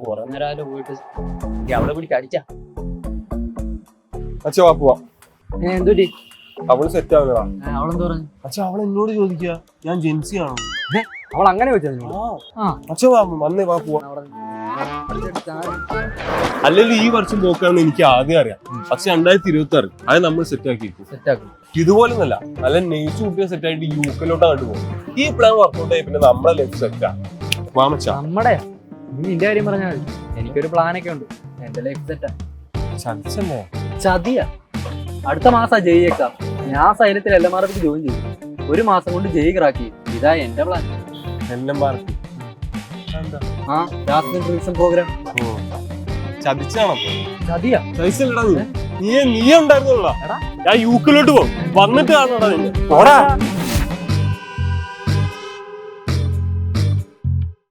കുറെ നേരം പോയിട്ട് അവളെ പിടിച്ച് അടിച്ച അച്ഛാ വാ പോവാ. എന്തുപറ്റി? അവള് സെറ്റ് ആവുന്നതാ. അവളെന്ത് പറഞ്ഞു? അച്ഛാ അവൾ എന്നോട് ചോദിക്കുക ഞാൻ ജെൻസി ആണോ. അവൾ അങ്ങനെ ചോദിച്ചത്? അച്ഛാ വാ വന്നേ വാ പോവാ. അല്ലെങ്കിൽ ഈ വർഷം പോക്കാണെന്ന് എനിക്ക് ആദ്യം അറിയാം. പക്ഷെ 2026 അത് നമ്മൾ സെറ്റ് ആക്കിയിരിക്കും. ഇതുപോലെ ഒന്നല്ല, നല്ല നെയ്സ് കുട്ടിയെ സെറ്റ് ആയിട്ട് യുകെയിലോട്ടാണ് പോകും. ഈ പ്ലാൻ വർക്കൗട്ട് ആയി പിന്നെ നമ്മളെ ലൈഫ് സെറ്റാ. വാമച്ചാ നമ്മുടെ നിന്റെ കാര്യം പറഞ്ഞാൽ മതി. എനിക്കൊരു പ്ലാനൊക്കെ ഉണ്ട്. എന്റെ ലൈഫ് സെറ്റാ. ചതിച്ചല്ലേ? ചതിയാ. അടുത്ത മാസാ ജയ് എക്സാം. ഞാൻ സൈലത്തിൽ LMRF ജോയിൻ ചെയ്തു. 1 മാസം കൊണ്ട് ജയ് ക്രാക്ക് ചെയ്യും. ഇതാ എന്റെ പ്ലാൻ. ചതിച്ചാണോ? ചതിയാ? ചതിച്ചല്ലടാ നീ ഉണ്ടായിരുന്നോളാ. ഞാൻ യുകെയിലോട്ട് പോകും. വന്നിട്ട് കാണണോടാ.